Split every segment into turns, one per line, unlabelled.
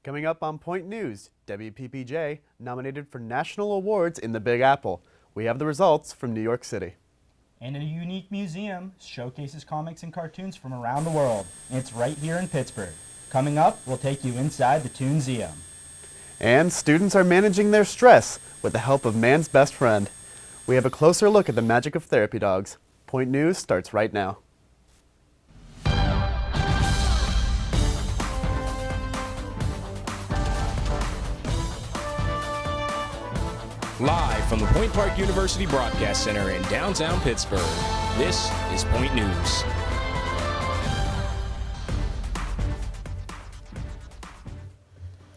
Coming up on Point News, WPPJ nominated for national awards in the Big Apple. We have the results from New York City.
And a unique museum showcases comics and cartoons from around the world. And it's right here in Pittsburgh. Coming up, we'll take you inside the Toonseum.
And students are managing their stress with the help of man's best friend. We have a closer look at the magic of therapy dogs. Point News starts right now.
Live from the Point Park University Broadcast Center in downtown Pittsburgh, this is Point News.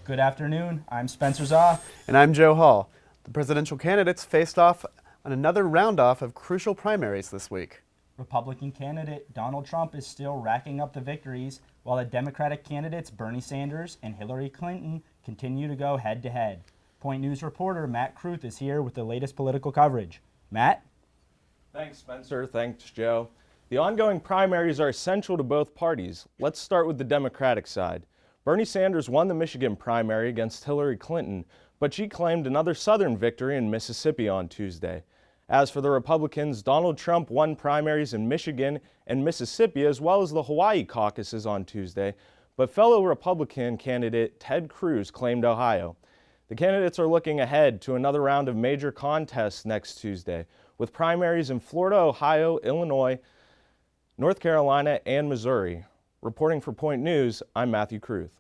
Good afternoon, I'm Spencer Zoff.
And I'm Joe Hall. The presidential candidates faced off on another round-off of crucial primaries this week.
Republican candidate Donald Trump is still racking up the victories, while the Democratic candidates Bernie Sanders and Hillary Clinton continue to go head-to-head. Point News reporter Matt Kruth is here with the latest political coverage. Matt?
Thanks, Spencer. Thanks, Joe. The ongoing primaries are essential to both parties. Let's start with the Democratic side. Bernie Sanders won the Michigan primary against Hillary Clinton, but she claimed another Southern victory in Mississippi on Tuesday. As for the Republicans, Donald Trump won primaries in Michigan and Mississippi, as well as the Hawaii caucuses on Tuesday, but fellow Republican candidate Ted Cruz claimed Ohio. The candidates are looking ahead to another round of major contests next Tuesday, with primaries in Florida, Ohio, Illinois, North Carolina, and Missouri. Reporting for Point News, I'm Matthew Kruth.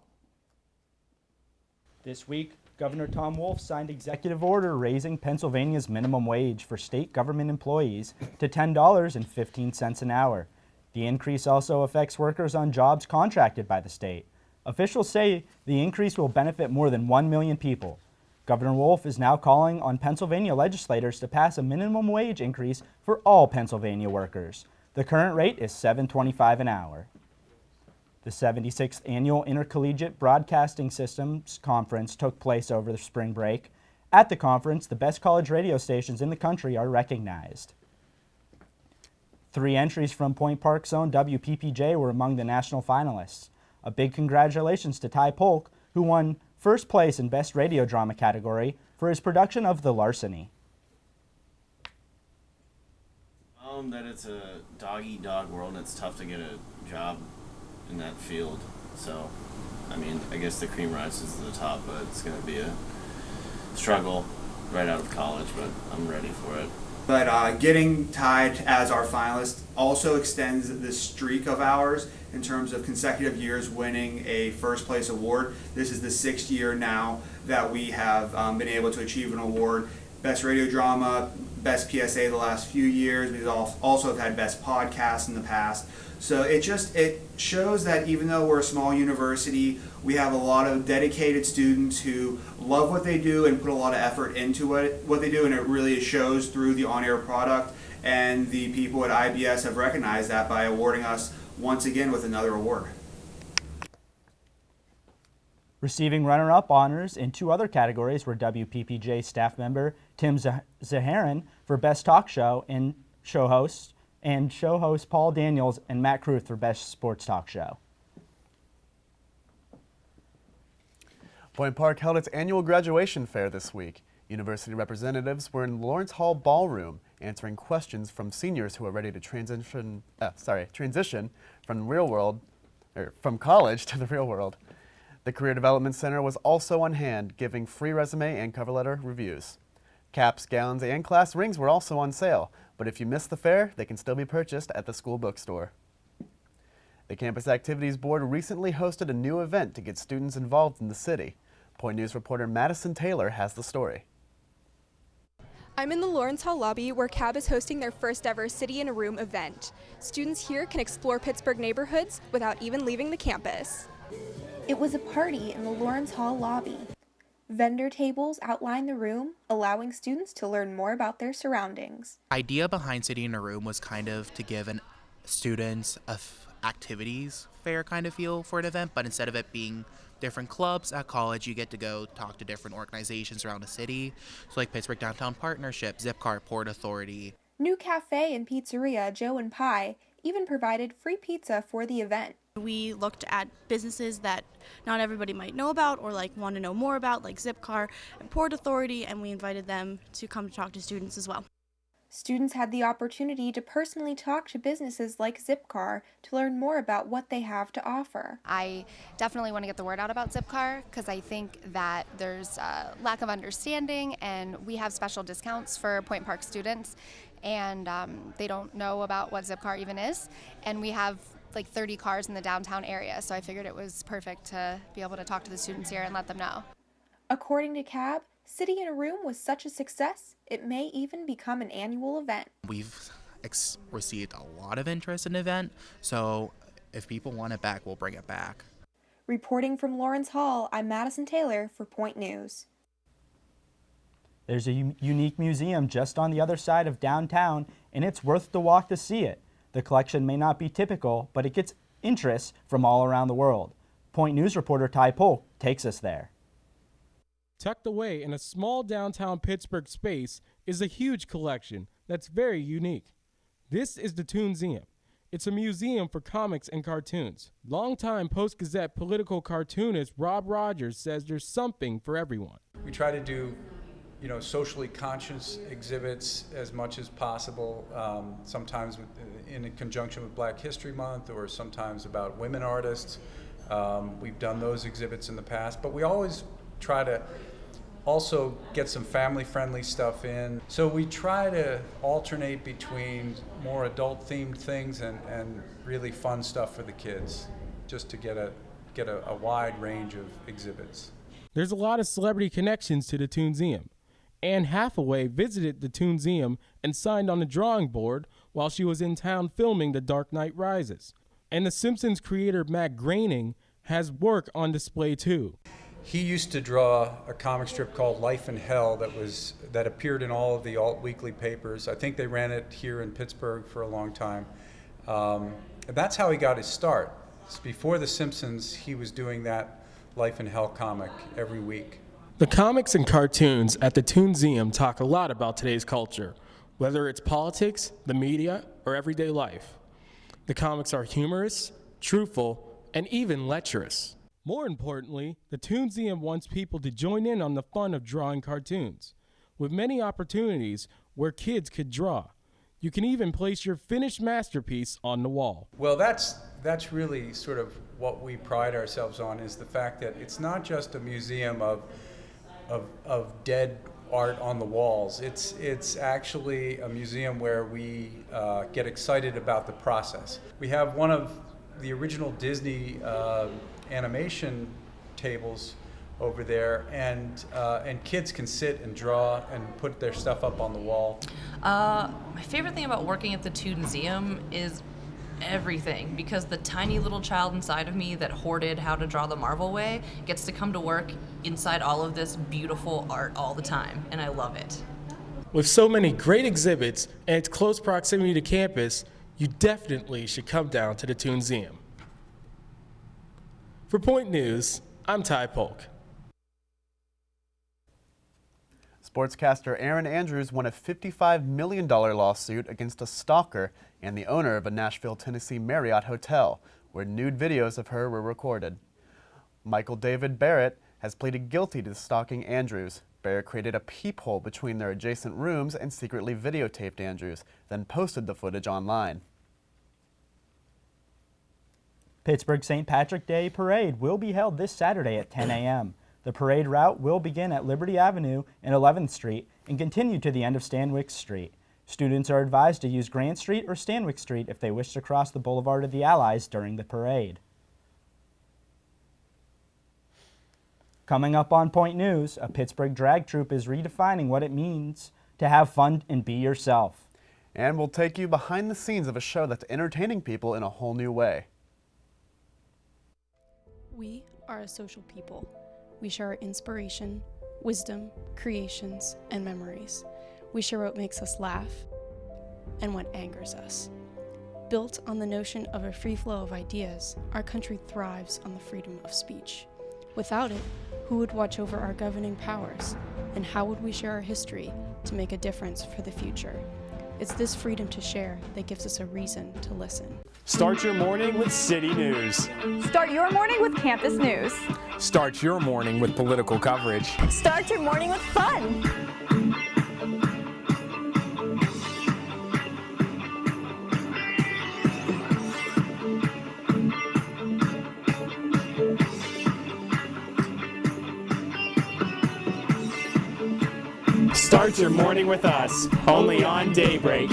This week, Governor Tom Wolf signed executive order raising Pennsylvania's minimum wage for state government employees to $10.15 an hour. The increase also affects workers on jobs contracted by the state. Officials say the increase will benefit more than 1 million people. Governor Wolf is now calling on Pennsylvania legislators to pass a minimum wage increase for all Pennsylvania workers. The current rate is $7.25 an hour. The 76th Annual Intercollegiate Broadcasting Systems Conference took place over the spring break. At the conference, the best college radio stations in the country are recognized. 3 entries from Point Park's own WPPJ were among the national finalists. A big congratulations to Ty Polk, who won first place in Best Radio Drama category for his production of The Larceny.
That it's a dog-eat-dog world and it's tough to get a job in that field. So, I guess the cream rises to the top, but it's going to be a struggle right out of college, but I'm ready for it.
But getting tied as our finalist also extends the streak of ours in terms of consecutive years winning a first place award. This is the 6th year now that we have been able to achieve an award. Best radio drama, best PSA the last few years. We've also have had best podcast in the past. So it shows that even though we're a small university, we have a lot of dedicated students who love what they do and put a lot of effort into what they do, and it really shows through the on-air product. And the people at IBS have recognized that by awarding us once again with another award.
Receiving runner-up honors in 2 other categories were WPPJ staff member Tim Zaharin for Best Talk Show and show host Paul Daniels and Matt Kruth for Best Sports Talk Show.
Point Park held its annual graduation fair this week. University representatives were in Lawrence Hall Ballroom answering questions from seniors who are ready to transition from college to the real world. The Career Development Center was also on hand, giving free resume and cover letter reviews. Caps, gowns, and class rings were also on sale, but if you missed the fair, they can still be purchased at the school bookstore. The Campus Activities Board recently hosted a new event to get students involved in the city. Point News reporter Madison Taylor has the story.
I'm in the Lawrence Hall lobby where CAB is hosting their first ever City in a Room event. Students here can explore Pittsburgh neighborhoods without even leaving the campus.
It was a party in the Lawrence Hall lobby. Vendor tables outline the room, allowing students to learn more about their surroundings.
The idea behind City in a Room was kind of to give students a activities fair kind of feel for an event, but instead of it being different clubs at college, you get to go talk to different organizations around the city. So like Pittsburgh Downtown Partnership, Zipcar, Port Authority.
New cafe and pizzeria Joe and Pie even provided free pizza for the event.
We looked at businesses that not everybody might know about or like want to know more about, like Zipcar and Port Authority, and we invited them to come to talk to students as well.
Students had the opportunity to personally talk to businesses like Zipcar to learn more about what they have to offer.
I definitely want to get the word out about Zipcar because I think that there's a lack of understanding, and we have special discounts for Point Park students, and they don't know about what Zipcar even is, and we have like 30 cars in the downtown area, so I figured it was perfect to be able to talk to the students here and let them know.
According to CAB, City in a Room was such a success, it may even become an annual event.
We've received a lot of interest in the event, so if people want it back, we'll bring it back.
Reporting from Lawrence Hall, I'm Madison Taylor for Point News.
There's a unique museum just on the other side of downtown, and it's worth the walk to see it. The collection may not be typical, but it gets interest from all around the world. Point News reporter Ty Polk takes us there.
Tucked away in a small downtown Pittsburgh space is a huge collection that's very unique. This is the Toonseum. It's a museum for comics and cartoons. Longtime Post-Gazette political cartoonist Rob Rogers says there's something for everyone.
We try to do socially conscious exhibits as much as possible, sometimes in conjunction with Black History Month or sometimes about women artists. We've done those exhibits in the past, but we always try to also get some family-friendly stuff in. So we try to alternate between more adult-themed things and really fun stuff for the kids, just to get a wide range of exhibits.
There's a lot of celebrity connections to the Toonseum. Anne Hathaway visited the Toonseum and signed on the drawing board while she was in town filming The Dark Knight Rises. And The Simpsons creator Matt Groening has work on display too.
He used to draw a comic strip called Life in Hell that appeared in all of the alt weekly papers. I think they ran it here in Pittsburgh for a long time. And that's how he got his start. Before The Simpsons, he was doing that Life in Hell comic every week.
The comics and cartoons at the Toonseum talk a lot about today's culture, whether it's politics, the media, or everyday life. The comics are humorous, truthful, and even lecherous. More importantly, the Toonseum wants people to join in on the fun of drawing cartoons, with many opportunities where kids could draw. You can even place your finished masterpiece on the wall.
Well, that's really sort of what we pride ourselves on, is the fact that it's not just a museum of dead art on the walls. It's actually a museum where we get excited about the process. We have one of the original Disney animation tables over there, and kids can sit and draw and put their stuff up on the wall.
My favorite thing about working at the Toonseum is everything, because the tiny little child inside of me that hoarded How to Draw the Marvel Way gets to come to work inside all of this beautiful art all the time, and I love it.
With so many great exhibits and its close proximity to campus, you definitely should come down to the Toonseum. For Point News, I'm Ty Polk.
Sportscaster Erin Andrews won a $55 million lawsuit against a stalker and the owner of a Nashville, Tennessee Marriott hotel, where nude videos of her were recorded. Michael David Barrett has pleaded guilty to stalking Andrews. Barrett created a peephole between their adjacent rooms and secretly videotaped Andrews, then posted the footage online.
Pittsburgh St. Patrick Day Parade will be held this Saturday at 10 a.m. The parade route will begin at Liberty Avenue and 11th Street and continue to the end of Stanwix Street. Students are advised to use Grant Street or Stanwix Street if they wish to cross the Boulevard of the Allies during the parade. Coming up on Point News, a Pittsburgh drag troupe is redefining what it means to have fun and be yourself.
And we'll take you behind the scenes of a show that's entertaining people in a whole new way.
We are a social people. We share our inspiration, wisdom, creations, and memories. We share what makes us laugh and what angers us. Built on the notion of a free flow of ideas, our country thrives on the freedom of speech. Without it, who would watch over our governing powers? And how would we share our history to make a difference for the future? It's this freedom to share that gives us a reason to listen.
Start your morning with City News.
Start your morning with campus news.
Start your morning with political coverage.
Start your morning with fun.
Start your morning with us, only on Daybreak.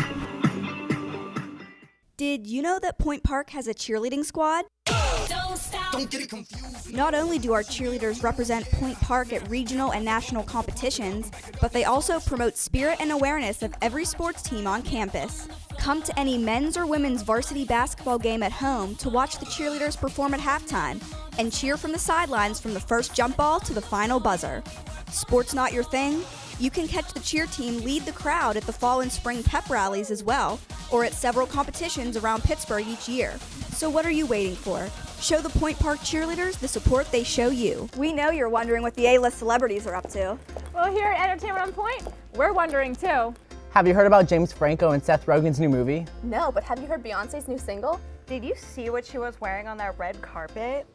Did you know that Point Park has a cheerleading squad?
Don't stop. Don't get it confused.
Not only do our cheerleaders represent Point Park at regional and national competitions, but they also promote spirit and awareness of every sports team on campus. Come to any men's or women's varsity basketball game at home to watch the cheerleaders perform at halftime and cheer from the sidelines from the first jump ball to the final buzzer. Sports not your thing? You can catch the cheer team lead the crowd at the fall and spring pep rallies as well, or at several competitions around Pittsburgh each year. So what are you waiting for? Show the Point Park cheerleaders the support they show you.
We know you're wondering what the A-list celebrities are up to.
Well, here at Entertainment on Point, we're wondering too.
Have you heard about James Franco and Seth Rogen's new movie?
No, but have you heard Beyonce's new single? Did you see what she was wearing on that red carpet?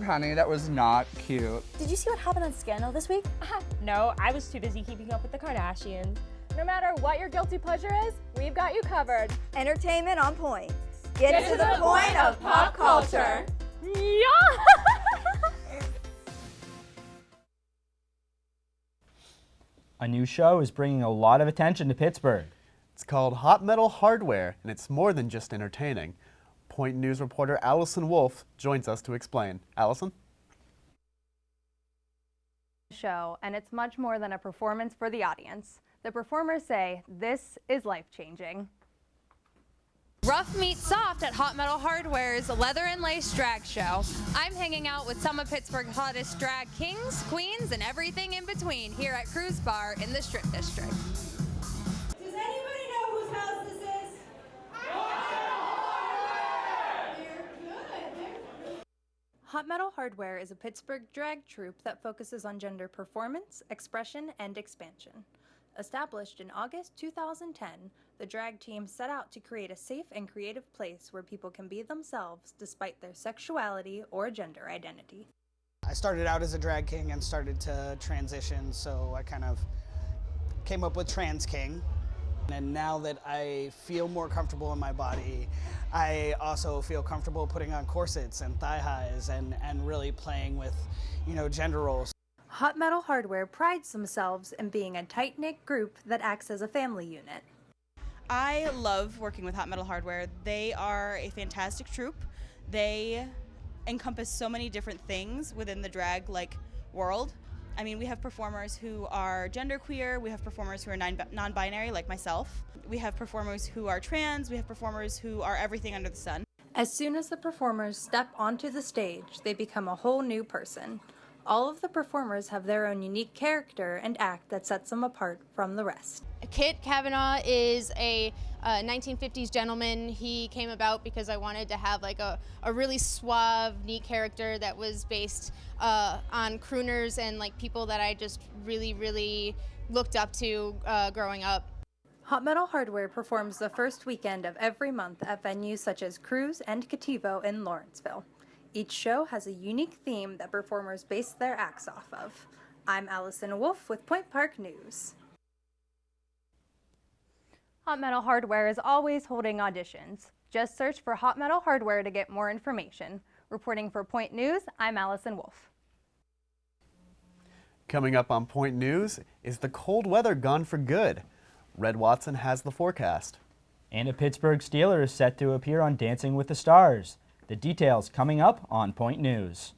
Honey, that was not cute.
Did you see what happened on Scandal this week?
No, I was too busy keeping up with the Kardashians. No matter what your guilty pleasure is, we've got you covered.
Entertainment on Point. Get to the point of pop culture.
Yeah!
A new show is bringing a lot of attention to Pittsburgh.
It's called Hot Metal Hardware, and it's more than just entertaining. Point News reporter Allison Wolf joins us to explain. Allison?
Show, and it's much more than a performance for the audience. The performers say this is life-changing.
Rough meets soft at Hot Metal Hardware's Leather and Lace Drag Show. I'm hanging out with some of Pittsburgh's hottest drag kings, queens, and everything in between here at Cruise Bar in the Strip District.
Does anybody know whose house this is?
Hot Metal Hardware is a Pittsburgh drag troupe that focuses on gender performance, expression, and expansion. Established in August 2010, the drag team set out to create a safe and creative place where people can be themselves despite their sexuality or gender identity.
I started out as a drag king and started to transition, so I kind of came up with Trans King. And now that I feel more comfortable in my body, I also feel comfortable putting on corsets and thigh highs and really playing with, gender roles.
Hot Metal Hardware prides themselves in being a tight-knit group that acts as a family unit.
I love working with Hot Metal Hardware. They are a fantastic troupe. They encompass so many different things within the drag world. I mean, we have performers who are genderqueer, we have performers who are non-binary like myself, we have performers who are trans, we have performers who are everything under the sun.
As soon as the performers step onto the stage, they become a whole new person. All of the performers have their own unique character and act that sets them apart from the rest.
Kit Kavanaugh is a 1950s gentleman. He came about because I wanted to have a really suave, neat character that was based on crooners and people that I just really, really looked up to growing up.
Hot Metal Hardware performs the first weekend of every month at venues such as Cruise and Cativo in Lawrenceville. Each show has a unique theme that performers base their acts off of. I'm Allison Wolf with Point Park News. Hot Metal Hardware is always holding auditions. Just search for Hot Metal Hardware to get more information. Reporting for Point News, I'm Allison Wolf.
Coming up on Point News, is the cold weather gone for good? Red Watson has the forecast.
And a Pittsburgh Steeler is set to appear on Dancing with the Stars. The details coming up on Point News.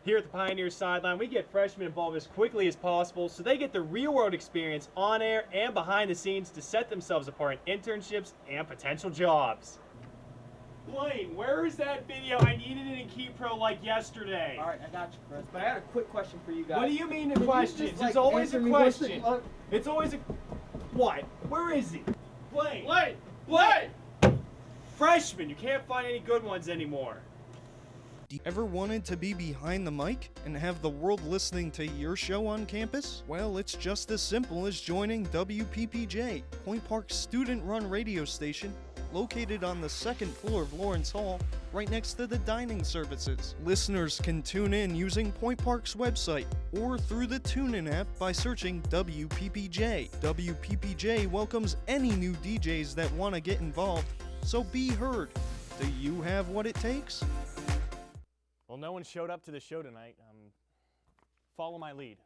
Here at the Pioneers sideline, we get freshmen involved as quickly as possible so they get the real-world experience on air and behind the scenes to set themselves apart in internships and potential jobs. Blaine, where is that video? I needed it in KeyPro like yesterday.
All right, I got you, Chris. But I had a quick question for you guys.
What do you mean a
Can you
question?
just, like,
It's always a
answer me what's the-
question. It's always a... What? Where is he? Blaine.
Blaine!
Blaine! Freshman, you can't find any good ones anymore.
Ever wanted to be behind the mic and have the world listening to your show on campus? Well, it's just as simple as joining WPPJ, Point Park's student-run radio station, located on the second floor of Lawrence Hall, right next to the dining services. Listeners can tune in using Point Park's website or through the TuneIn app by searching WPPJ. WPPJ welcomes any new DJs that want to get involved, so be heard. Do you have what it takes?
Well, no one showed up to the show tonight. Follow my lead.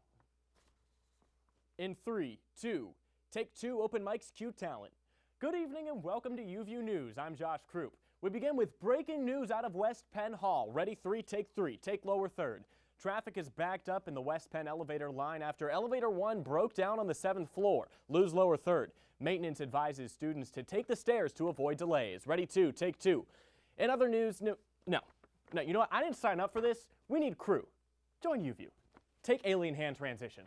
In 3, 2, take 2, open mics, cue talent. Good evening and welcome to UView News. I'm Josh Krupp. We begin with breaking news out of West Penn Hall. Ready, 3, take lower third. Traffic is backed up in the West Penn elevator line after elevator 1 broke down on the 7th floor. Lose lower third. Maintenance advises students to take the stairs to avoid delays. Ready, 2, take 2. In other news, no, you know what? I didn't sign up for this. We need crew. Join UView. Take alien hand transition.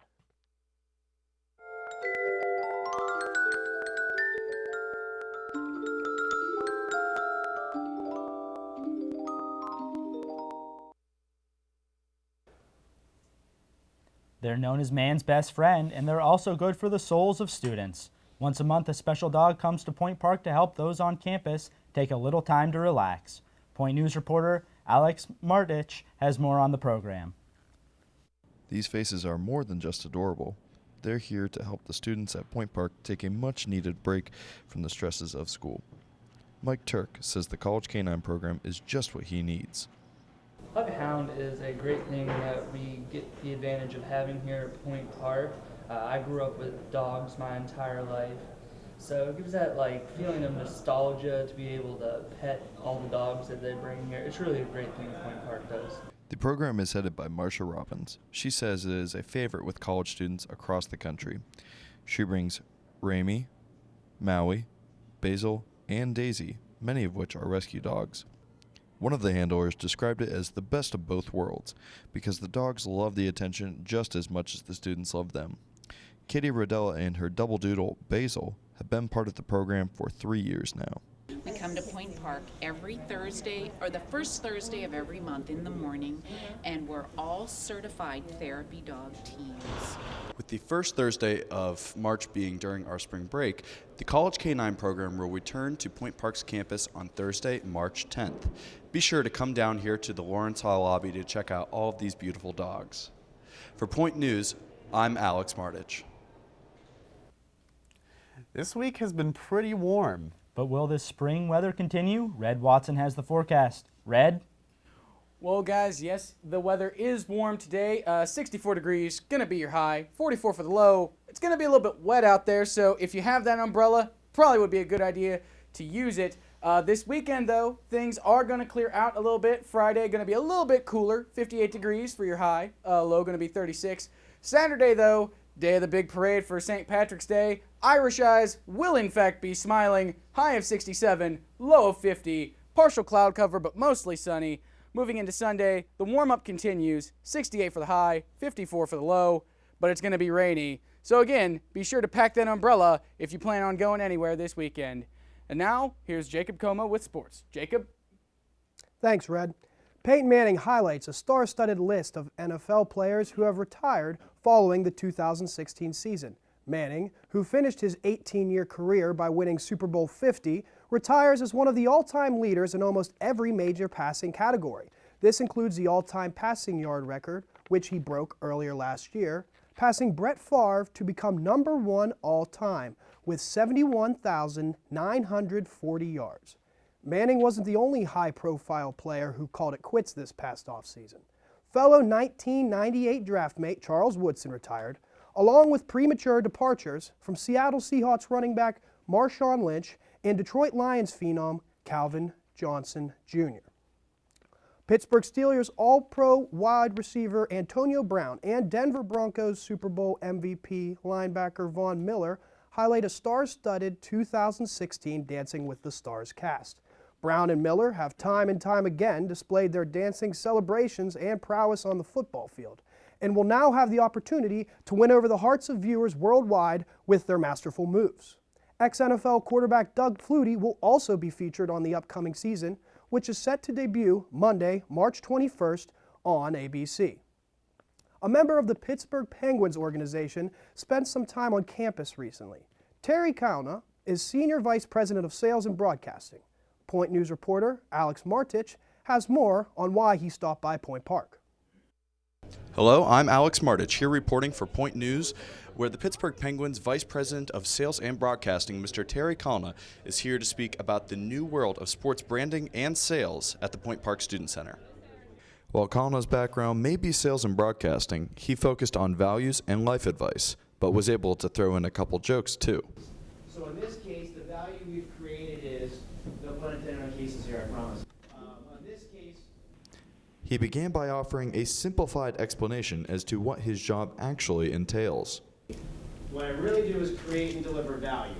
They're known as man's best friend, and they're also good for the souls of students. Once a month, a special dog comes to Point Park to help those on campus take a little time to relax. Point News reporter Alex Martich has more on the program.
These faces are more than just adorable. They're here to help the students at Point Park take a much-needed break from the stresses of school. Mike Turk says the College Canine program is just what he needs.
Hug Hound is a great thing that we get the advantage of having here at Point Park. I grew up with dogs my entire life, so it gives that feeling of nostalgia to be able to pet all the dogs that they bring here. It's really a great thing Point Park does.
The program is headed by Marsha Robbins. She says it is a favorite with college students across the country. She brings Rami, Maui, Basil, and Daisy, many of which are rescue dogs. One of the handlers described it as the best of both worlds because the dogs love the attention just as much as the students love them. Katie Rodella and her double doodle, Basil, have been part of the program for 3 years now.
We come to Point Park every Thursday, or the first Thursday of every month in the morning, and we're all certified therapy dog teams.
With the first Thursday of March being during our spring break, the College Canine program will return to Point Park's campus on Thursday, March 10th. Be sure to come down here to the Lawrence Hall lobby to check out all of these beautiful dogs. For Point News, I'm Alex Martich.
This week has been pretty warm.
But will this spring weather continue? Red Watson has the forecast. Red?
Well, guys, yes, the weather is warm today. 64 degrees, gonna be your high. 44 for the low. It's gonna be a little bit wet out there, so if you have that umbrella, probably would be a good idea to use it. This weekend, though, things are gonna clear out a little bit. Friday, gonna be a little bit cooler. 58 degrees for your high. Low gonna be 36. Saturday, though, day of the big parade for St. Patrick's Day. Irish eyes will in fact be smiling. High of 67, low of 50. Partial cloud cover, but mostly sunny. Moving into Sunday, the warm-up continues. 68 for the high, 54 for the low, but it's going to be rainy. So again, be sure to pack that umbrella if you plan on going anywhere this weekend. And now, here's Jacob Coma with sports. Jacob?
Thanks, Red. Peyton Manning highlights a star-studded list of NFL players who have retired following the 2016 season. Manning, who finished his 18-year career by winning Super Bowl 50, retires as one of the all-time leaders in almost every major passing category. This includes the all-time passing yard record, which he broke earlier last year, passing Brett Favre to become number 1 all-time with 71,940 yards. Manning wasn't the only high-profile player who called it quits this past offseason. Fellow 1998 draft mate Charles Woodson retired, along with premature departures from Seattle Seahawks running back Marshawn Lynch and Detroit Lions phenom Calvin Johnson Jr. Pittsburgh Steelers All-Pro wide receiver Antonio Brown and Denver Broncos Super Bowl MVP linebacker Von Miller highlight a star-studded 2016 Dancing with the Stars cast. Brown and Miller have time and time again displayed their dancing celebrations and prowess on the football field, and will now have the opportunity to win over the hearts of viewers worldwide with their masterful moves. Ex-NFL quarterback Doug Flutie will also be featured on the upcoming season, which is set to debut Monday, March 21st on ABC. A member of the Pittsburgh Penguins organization spent some time on campus recently. Terry Kauna is Senior Vice President of Sales and Broadcasting. Point News reporter Alex Martich has more on why he stopped by Point Park.
Hello, I'm Alex Martich, here reporting for Point News, where the Pittsburgh Penguins Vice President of Sales and Broadcasting, Mr. Terry Kauna, is here to speak about the new world of sports branding and sales at the Point Park Student Center.
While Kauna's background may be sales and broadcasting, he focused on values and life advice, but was able to throw in a couple jokes too.
So in this case, the value we've created is, no pun intended on cases here, I promise. In this case,
He began by offering a simplified explanation as to what his job actually entails.
what I really do is create and deliver value.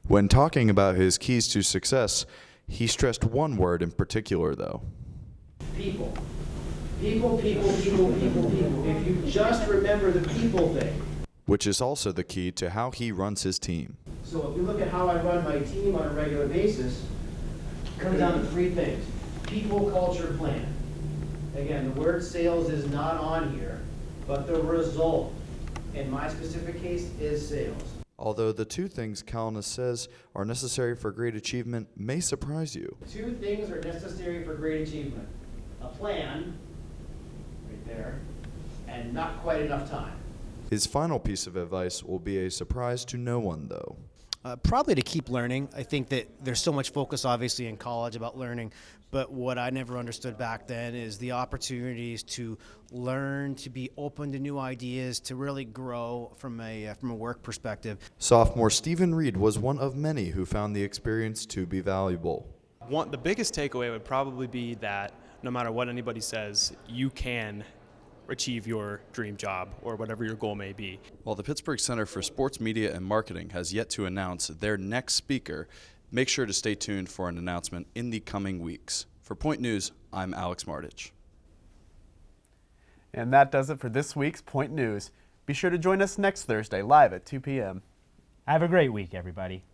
When talking about his keys to success, he stressed one word in particular though.
People. People, people, people, people, people. If you just remember the people thing.
Which is also the key to how he runs his team.
So if you look at how I run my team on a regular basis, it comes down to three things. People, culture, plan. Again, the word sales is not on here, but the result, in my specific case, is sales.
Although the two things Kauna says are necessary for great achievement may surprise you.
Two things are necessary for great achievement. A plan, right there, and not quite enough time.
His final piece of advice will be a surprise to no one though.
Probably to keep learning. I think that there's so much focus obviously in college about learning, but what I never understood back then is the opportunities to learn, to be open to new ideas, to really grow from a work perspective.
Sophomore Stephen Reed was one of many who found the experience to be valuable.
The biggest takeaway would probably be that no matter what anybody says, you can achieve your dream job or whatever your goal may be.
While the Pittsburgh Center for Sports Media and Marketing has yet to announce their next speaker, make sure to stay tuned for an announcement in the coming weeks. For Point News, I'm Alex Martich.
And that does it for this week's Point News. Be sure to join us next Thursday live at 2 p.m.
Have a great week, everybody.